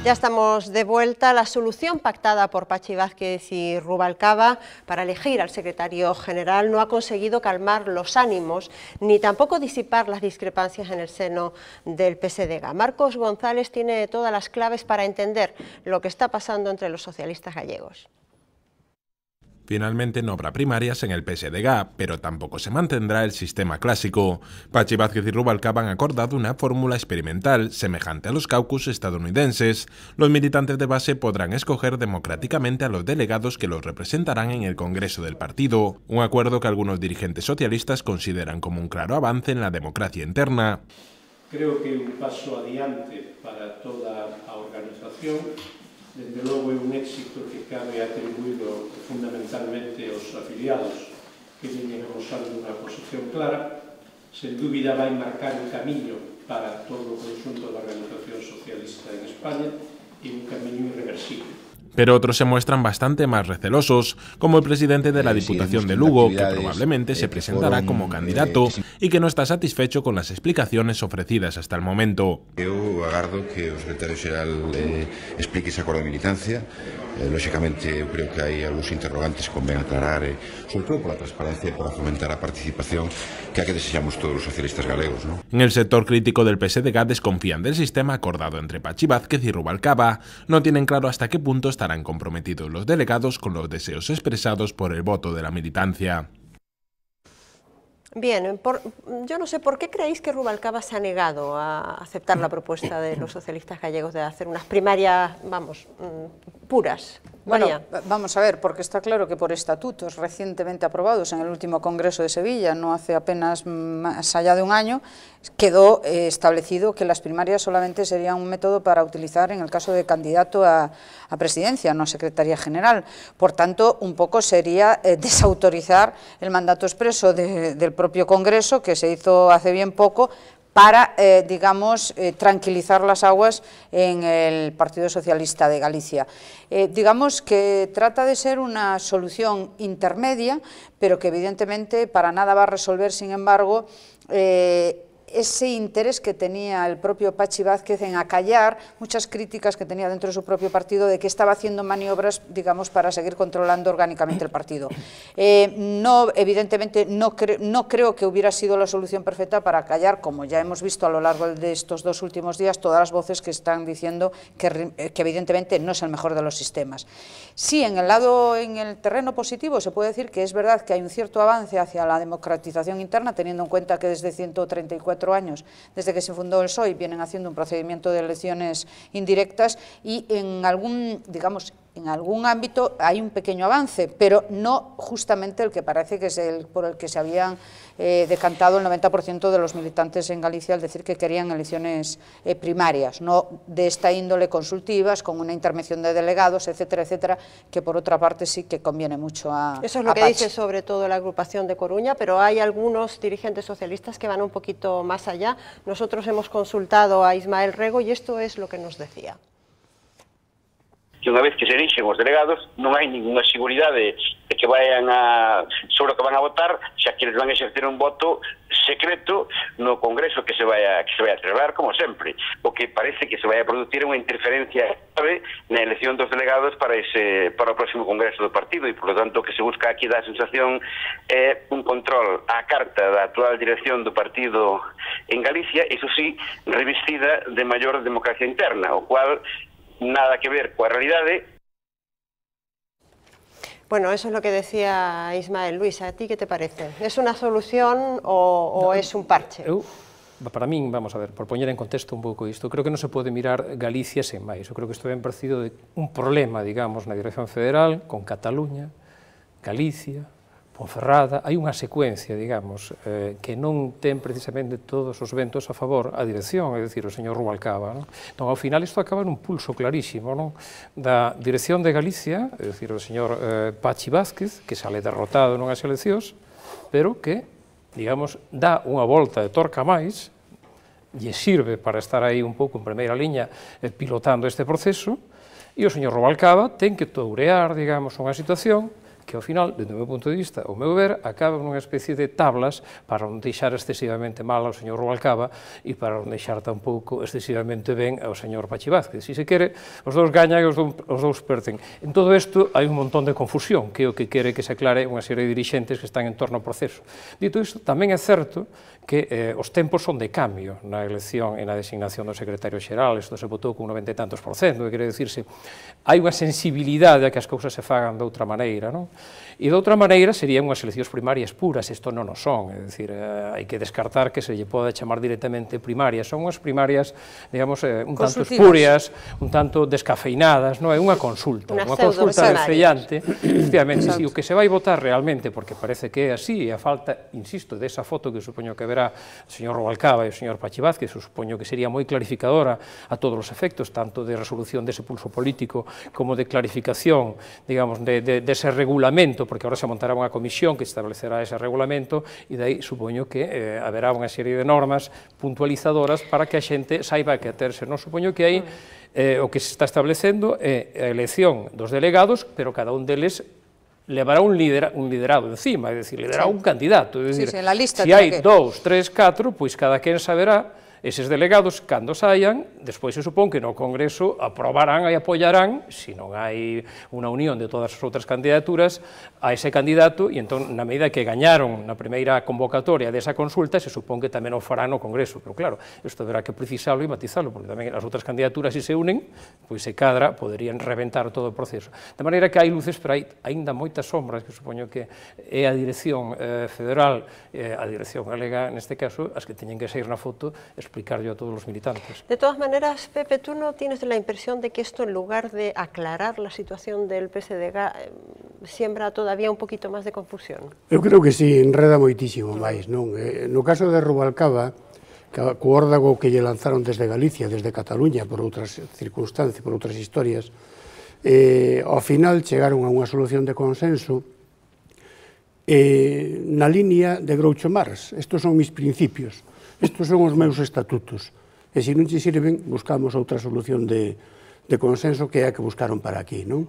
Ya estamos de vuelta. La solución pactada por Pachi Vázquez y Rubalcaba para elegir al secretario general no ha conseguido calmar los ánimos ni tampoco disipar las discrepancias en el seno del PSDG. Marcos González tiene todas las claves para entender lo que está pasando entre los socialistas gallegos. Finalmente no habrá primarias en el PSDG, pero tampoco se mantendrá el sistema clásico. Pachi Vázquez y Rubalcaba han acordado una fórmula experimental semejante a los caucus estadounidenses. Los militantes de base podrán escoger democráticamente a los delegados que los representarán en el Congreso del partido, un acuerdo que algunos dirigentes socialistas consideran como un claro avance en la democracia interna. Creo que un paso adiante para toda a organización. Desde logo é un éxito que cabe atribuído fundamentalmente aos afiliados que veñen amosando unha posición clara. Sen dúbida vai marcar un camiño para todo o conxunto da organización socialista en España e un camiño irreversible. Pero otros se muestran bastante más recelosos, como el presidente de la Diputación de Lugo, que probablemente se presentará como candidato y que no está satisfecho con las explicaciones ofrecidas hasta el momento. Eu agardo que o secretario xeral explique ese acordo de militancia. Lóxicamente, eu creo que hai algúns interrogantes que convén aclarar, sobre todo pola transparencia e para fomentar a participación que a que desexamos todos os socialistas galegos, ¿no? En el sector crítico del PSDG desconfían del sistema acordado entre Pachi Vázquez y Rubalcaba. No tienen claro hasta qué punto estarán comprometidos los delegados con los deseos expresados por el voto de la militancia. Bien, yo no sé por qué creéis que Rubalcaba se ha negado a aceptar la propuesta de los socialistas gallegos de hacer unas primarias, vamos, puras. Bueno, vamos a ver, porque está claro que por estatutos recientemente aprobados en el último Congreso de Sevilla, no hace apenas más allá de un año, quedó establecido que las primarias solamente serían un método para utilizar en el caso de candidato a presidencia, no a secretaría general. Por tanto, un poco sería desautorizar el mandato expreso del propio Congreso, que se hizo hace bien poco, para, digamos, tranquilizar las aguas en el Partido Socialista de Galicia. Digamos que trata de ser una solución intermedia, pero que evidentemente para nada va a resolver, sin embargo, ese interés que tenía el propio Pachi Vázquez en acallar muchas críticas que tenía dentro de su propio partido de que estaba haciendo maniobras, digamos, para seguir controlando orgánicamente el partido. Evidentemente, no creo que hubiera sido la solución perfecta para acallar, como ya hemos visto a lo largo de estos dos últimos días, todas las voces que están diciendo que evidentemente no es el mejor de los sistemas. Sí, en el terreno positivo se puede decir que es verdad que hay un cierto avance hacia la democratización interna, teniendo en cuenta que desde 134 años, desde que se fundó el PSOE, vienen haciendo un procedimiento de elecciones indirectas y en algún ámbito hay un pequeño avance, pero no justamente el que parece que es por el que se habían decantado el 90% de los militantes en Galicia al decir que querían elecciones primarias, no de esta índole consultivas, con una intervención de delegados, etcétera, etcétera, que por otra parte sí que conviene mucho a Eso es lo que dice sobre todo la agrupación de Coruña, pero hay algunos dirigentes socialistas que van un poquito más allá. Nosotros hemos consultado a Ismael Rego y esto es lo que nos decía. Que unha vez que se elixen os delegados non hai ninguna seguridade de que vayan sobre o que van a votar, xa que eles van a exercer un voto secreto no Congreso que se vai a celebrar, como sempre. O que parece que se vai a producir unha interferencia grave na elección dos delegados para o próximo Congreso do partido e, por lo tanto, o que se busca aquí da sensación é un control á carta da actual dirección do partido en Galicia, iso sí, revestida de maior democracia interna, o cual nada que ver coa realidade. Bueno, eso es lo que decía Ismael. Luis, ¿a ti qué te parece? ¿Es una solución o es un parche? Para min, vamos a ver, por poñer en contexto un pouco isto, creo que non se pode mirar Galicia sen máis. Eu creo que isto ben parecido de un problema, digamos, na dirección federal, con Cataluña, Galicia, Ponferrada, hai unha secuencia, digamos, que non ten precisamente todos os ventos a favor a dirección, é dicir, o señor Rubalcaba. Entón, ao final, isto acaba nun pulso clarísimo da dirección de Galicia, é dicir, o señor Pachi Vázquez, que sale derrotado nunhas eleccións, pero que, digamos, dá unha volta de torca máis, lle sirve para estar aí un pouco en primeira liña pilotando este proceso, e o señor Rubalcaba ten que tourear, digamos, unha situación que ao final, dentro do meu punto de vista, o meu ver, acaba nunha especie de tablas para non deixar excesivamente mal ao señor Rubalcaba e para non deixar tampouco excesivamente ben ao señor Pachi Vázquez. Se quere, os dous gañan e os dous perden. En todo isto hai un montón de confusión, que é o que quere que se aclare unha serie de dirixentes que están en torno ao proceso. Dito isto, tamén é certo que os tempos son de cambio na elección e na designación do secretario xeral. Isto se votou con 90 e tantos %, que quere dicirse, hai unha sensibilidade a que as cousas se fagan de outra maneira, non? E de outra maneira serían unhas eleccións primarias puras, isto non o son, é dicir, hai que descartar que se lle poda chamar directamente primarias, son unhas primarias, digamos, un tanto espurias, un tanto descafeinadas, non é unha consulta desfellante, efectivamente, si o que se vai votar realmente, porque parece que é así, e a falta, insisto, desa foto que supoño que verá o señor Rubalcaba e o señor Pachi Vázquez, supoño que sería moi clarificadora a todos os efectos, tanto de resolución dese pulso político como de clarificación, digamos, dese regulamento, porque agora se montará unha comisión que establecerá ese regulamento e dai supoño que haberá unha serie de normas puntualizadoras para que a xente saiba que aterse. Non supoño que aí o que se está establecendo é a elección dos delegados, pero cada un deles levará un liderado encima, é dicir, liderará un candidato, é dicir, se hai 2, 3, 4, pois cada quen saberá eses delegados, cando saian, despois se supón que no Congreso aprobarán e apoiarán, se non hai unha unión de todas as outras candidaturas, a ese candidato, e entón, na medida que gañaron na primeira convocatoria desa consulta, se supón que tamén o farán no Congreso. Pero claro, isto haberá que precisalo e matizalo, porque tamén as outras candidaturas, se unen, pois se cadra, poderían reventar todo o proceso. De maneira que hai luces, pero hai aínda moitas sombras, que supoño que é a dirección federal, a dirección galega, neste caso, as que teñen que sair na foto, explicarlo a todos los militantes. De todas maneras, Pepe, ¿tú no tienes la impresión de que esto, en lugar de aclarar la situación del PSDG, siembra todavía un poquito máis de confusión? Eu creo que sí, enreda moitísimo máis, non? No caso de Rubalcaba, co órdago que lle lanzaron desde Galicia, desde Cataluña, por outras circunstancias, por outras historias, ao final chegaron a unha solución de consenso na línea de Groucho Marx. Estos son mis principios. Estos son os meus estatutos, e se non che sirven, buscamos outra solución de consenso que é a que buscaron para aquí, non?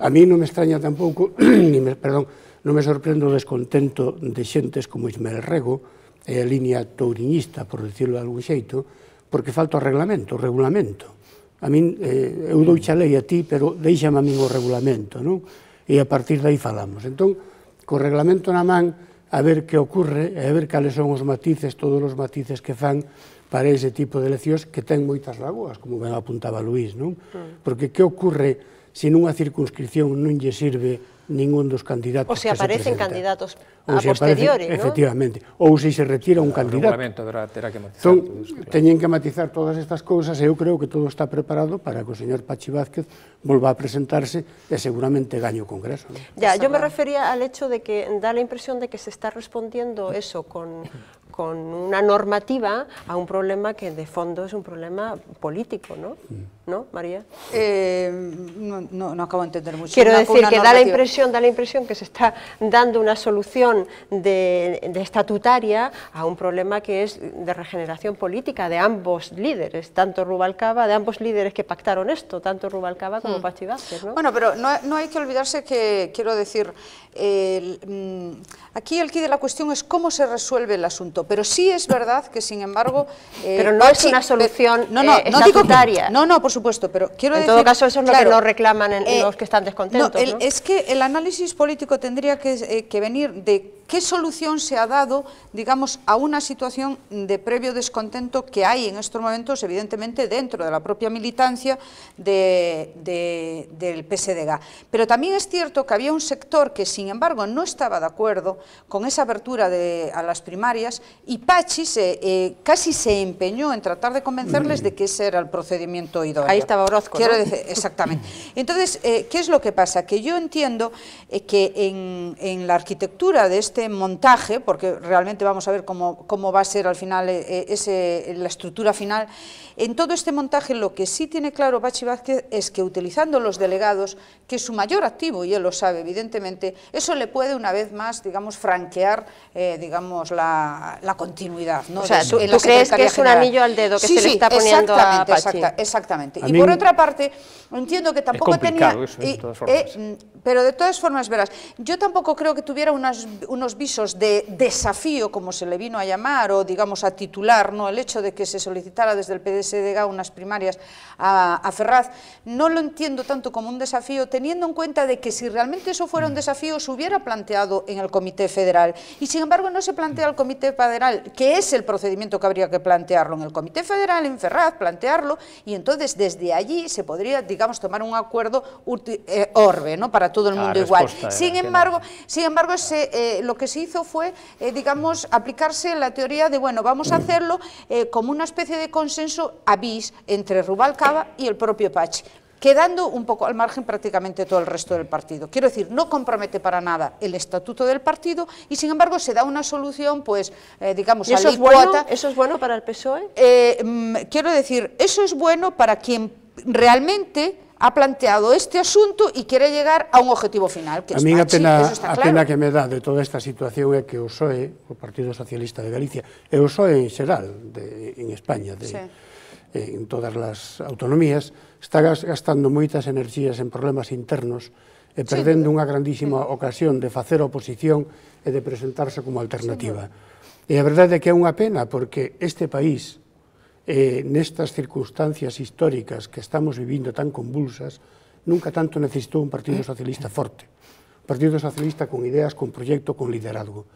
A mí non me extraña tampouco, non me sorprende o descontento de xentes como Ismael Rego, e a línea touriñista, por dicirlo de algún xeito, porque falta o regulamento. A min, eu dou xa lei a ti, pero deixame a min o regulamento, non? E a partir de aí falamos. Entón, co regulamento na man, a ver que ocurre e a ver cales son os matices, todos os matices que fan para ese tipo de eleccións que ten moitas lagoas, como ben apuntaba Luís, non? Porque que ocurre se nunha circunscripción non lle sirve ningún dos candidatos que se presentan? O se aparecen candidatos a posteriori, non? Efectivamente, ou se retira un candidato. O regulamento terá que matizar. Teñen que matizar todas estas cousas e eu creo que todo está preparado para que o señor Pachi Vázquez volva a presentarse e seguramente gañe o Congreso. Ya, yo me refería al hecho de que da la impresión de que se está respondiendo eso con una normativa a un problema que de fondo es un problema político, ¿no? ¿No, María? No acabo de entender mucho. Quiero decir que da la impresión que se está dando una solución de estatutaria a un problema que es de regeneración política de ambos líderes, tanto Rubalcaba, de ambos líderes que pactaron esto, tanto Rubalcaba como Pachi Vázquez, ¿no? Bueno, pero no hay que olvidarse que, quiero decir, aquí el quid de la cuestión es cómo se resuelve el asunto, pero sí es verdad que, sin embargo... pero no es una solución estatutaria. No, por supuesto, pero quiero decir... En todo caso, eso es lo que nos reclaman los que están descontentos, ¿no? Es que el análisis político tendría que venir de qué solución se ha dado, digamos, a una situación de previo descontento que hay en estos momentos, evidentemente, dentro de la propia militancia del PSDG. Pero también es cierto que había un sector que, sin embargo, no estaba de acuerdo con esa apertura a las primarias, y Pachi casi se empeñó en tratar de convencerles de que ese era el procedimiento idóneo. Ahí estaba Orozco, quiero decir, exactamente. Entonces, ¿qué es lo que pasa? Que yo entiendo que en la arquitectura de este este montaje, porque realmente vamos a ver cómo va a ser al final la estructura final, en todo este montaje lo que sí tiene claro Pachi Vázquez es que utilizando los delegados, que es su mayor activo, y él lo sabe evidentemente, eso le puede una vez más, digamos, franquear, digamos, la continuidad, ¿no? O sea, ¿tú crees que es un anillo al dedo que se le está poniendo a Pachi? Exactamente. Y por otra parte, entiendo que tampoco tenía... pero de todas formas, verás, yo tampoco creo que tuviera unos visos de desafío, como se le vino a llamar, o digamos a titular, ¿no? El hecho de que se solicitara desde el PSDG unas primarias a Ferraz, no lo entiendo tanto como un desafío, teniendo en cuenta de que si realmente eso fuera un desafío, se hubiera planteado en el Comité Federal, y sin embargo no se plantea el Comité Federal, que es el procedimiento que habría que plantearlo en el Comité Federal, en Ferraz, plantearlo, y entonces desde allí se podría, digamos, tomar un acuerdo orbe, ¿no? Para todo el mundo igual. Sin embargo, lo que se hizo fue, digamos, aplicarse la teoría de, bueno, vamos a hacerlo como una especie de consenso bis entre Rubalcaba y el propio Pachi, quedando un poco al margen prácticamente todo el resto del partido. Quiero decir, no compromete para nada el estatuto del partido y, sin embargo, se da una solución, pues, digamos, ¿Y eso es bueno? ¿Eso es bueno para el PSOE? Quiero decir, eso es bueno para quien realmente ha planteado este asunto e quere llegar a un objetivo final, que a mí a pena que me dá de toda esta situación é que o PSOE, o Partido Socialista de Galicia, e o PSOE en xeral, en España, en todas as autonomías, está gastando moitas enerxías en problemas internos e perdendo unha grandísima ocasión de facer oposición e de presentarse como alternativa. E a verdade é que é unha pena, porque este país, nestas circunstancias históricas que estamos vivindo tan convulsas, nunca tanto necesitou un Partido Socialista forte, un Partido Socialista con ideas, con proyecto, con liderazgo.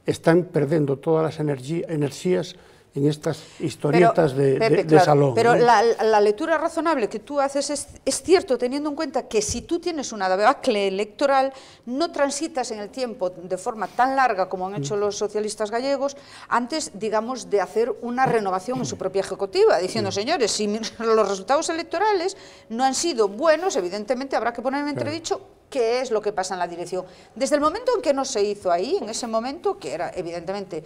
Están perdendo todas as enerxías en estas historietas de salón. Pero la lectura razonable que tú haces es cierto, teniendo en cuenta que si tú tienes una debacle electoral, no transitas en el tiempo de forma tan larga como han hecho los socialistas gallegos, antes, digamos, de hacer una renovación en su propia ejecutiva, diciendo, señores, si los resultados electorales no han sido buenos, evidentemente habrá que poner en entredicho qué es lo que pasa en la dirección. Desde el momento en que no se hizo ahí, en ese momento, que era evidentemente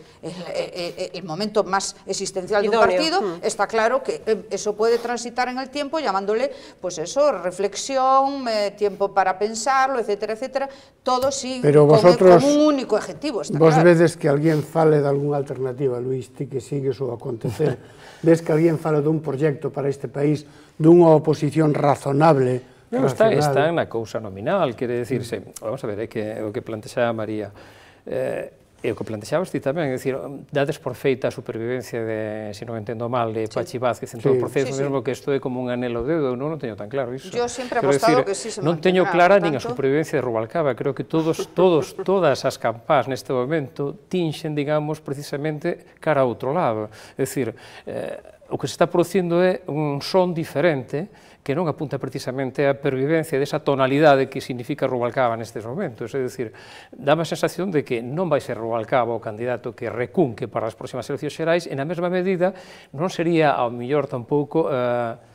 el momento más existencial de un partido, está claro que eso puede transitar en el tiempo llamándole, pues eso, reflexión, tiempo para pensarlo, etcétera, etcétera, todo sí como un único objetivo. Vos vedes que alguén fale de algunha alternativa, Luís, ti que sigues o acontecer, ves que alguén fale dun proxecto para este país, dunha oposición razonable. Non, está na cousa nominal, quere dicirse, vamos a ver, é o que plantexaba María, e o que plantexabas ti tamén, é dicir, dades por feita a supervivencia de, se non entendo mal, de Pachi Vázquez en todo o proceso, mesmo que isto é como un anelo de dedo, non teño tan claro iso. Yo sempre he apostado que sí se non teño clara nin a supervivencia de Rubalcaba, creo que todas as campás neste momento tinxen, digamos, precisamente cara a outro lado, é dicir, o que se está producindo é un son diferente que non apunta precisamente á pervivencia desa tonalidade que significa Rubalcaba nestes momentos, é dicir, dá a sensación de que non vai ser Rubalcaba o candidato que recunque para as próximas eleccións xerais, e na mesma medida non sería ao mellor tampouco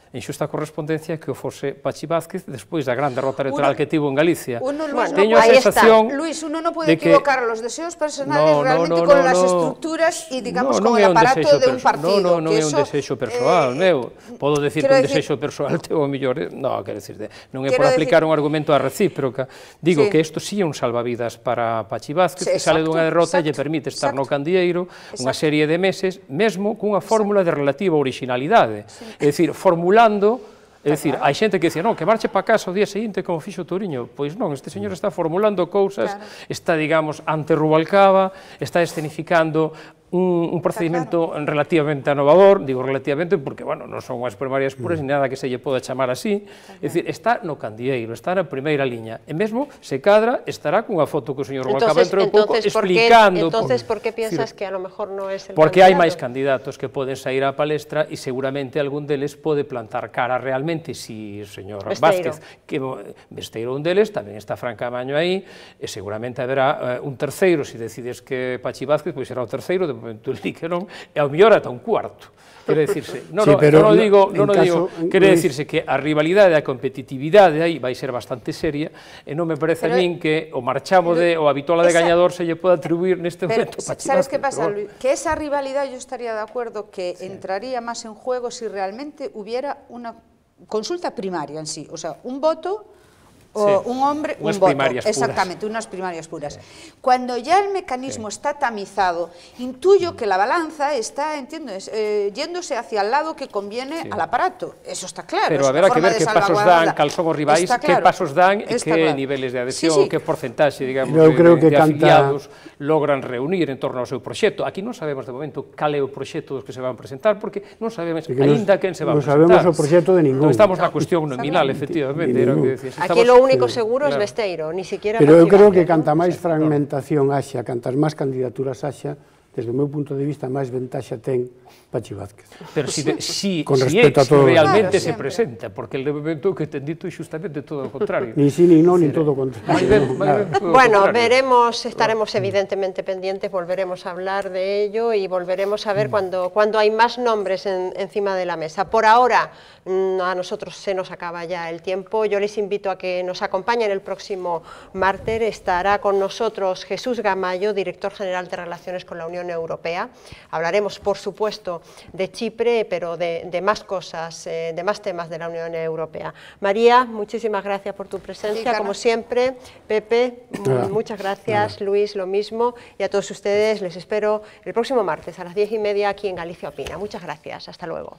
en xusta correspondencia que o fose Pachi Vázquez despois da gran derrota electoral que tivo en Galicia. Teño a sensación Luis, uno non pode equivocar los deseos personales realmente con las estructuras e, digamos, con el aparato de un partido. Non é un desexo persoal, meu. Podo decir que un desexo persoal teo o mellor, non, quero dicir, non é por aplicar un argumento a recíproca. Digo que isto sí é un salvavidas para Pachi Vázquez, que sale dunha derrota e lle permite estar no candeeiro unha serie de meses, mesmo cunha fórmula de relativa originalidade. É dicir, formulando, é dicir, hai xente que dice, non, que marche para casa o día seguinte como fixo Touriño, pois non, este señor está formulando cousas, está, digamos, ante Rubalcaba, está escenificando un procedimento relativamente anovador, digo relativamente porque, bueno, non son unhas primarias puras ni nada que se lle poda chamar así, é dicir, está no candeeiro, está na primeira liña, e mesmo, se cadra, estará cunha foto que o señor Rubalcaba dentro de pouco explicando... Entonces, por que piensas que a lo mejor non é el candidato? Porque hai máis candidatos que poden sair á palestra e seguramente algún deles pode plantar cara realmente, si o señor Vázquez, que Besteiro un deles, tamén está Fran Camaño aí, e seguramente haberá un terceiro, se decides que Pachi Vázquez, pois será o terceiro, de momento li que non, e ao mellor ata un cuarto. Quere dicirse, non digo, quere dicirse que a rivalidade e a competitividade aí vai ser bastante seria e non me parece a min que o marchamo o a vitola de gañador se lle pode atribuir neste momento. Sabes que pasa, Luis? Que esa rivalidade yo estaría de acuerdo que entraría máis en juego si realmente hubiera una consulta primaria en sí, o sea, un voto un hombre, un voto, exactamente, unas primarias puras. Cuando ya el mecanismo está tamizado, intuyo que la balanza está, entiendes, yéndose hacia el lado que conviene al aparato, eso está claro. Pero haberá que ver qué pasos dan, cal son os rivais, qué pasos dan e que niveles de adhesión, que porcentaxe, digamos, de afiliados logran reunir en torno ao seu proxecto. Aquí non sabemos de momento cal é o proxecto dos que se van presentar, porque non sabemos aínda quen se va a presentar. Non sabemos o proxecto de ningún. Estamos na cuestión nominal, efectivamente. Aquí lo único seguro es Besteiro, ni siquiera... Pero eu creo que canta máis fragmentación haxa, cantas máis candidaturas haxa, desde o meu punto de vista, máis ventaxa ten Pachi Vázquez. Pero si realmente se presenta, porque el de momento que ten dito é xustamente todo o contrario. Ni sí, ni no, ni todo o contrario. Bueno, veremos, estaremos evidentemente pendientes, volveremos a hablar de ello y volveremos a ver cuando hay más nombres encima de la mesa. Por ahora, a nosotros se nos acaba ya el tiempo. Yo les invito a que nos acompañen el próximo martes. Estará con nosotros Jesús Gamayo, director general de Relaciones con la Unión Europea. Hablaremos, por supuesto, de Chipre, pero de más cosas, de más temas de la Unión Europea. María, muchísimas gracias por tu presencia, como siempre. Pepe, muchas gracias. Luis, lo mismo. Y a todos ustedes les espero el próximo martes a las 10:30 aquí en Galicia Opina. Muchas gracias. Hasta luego.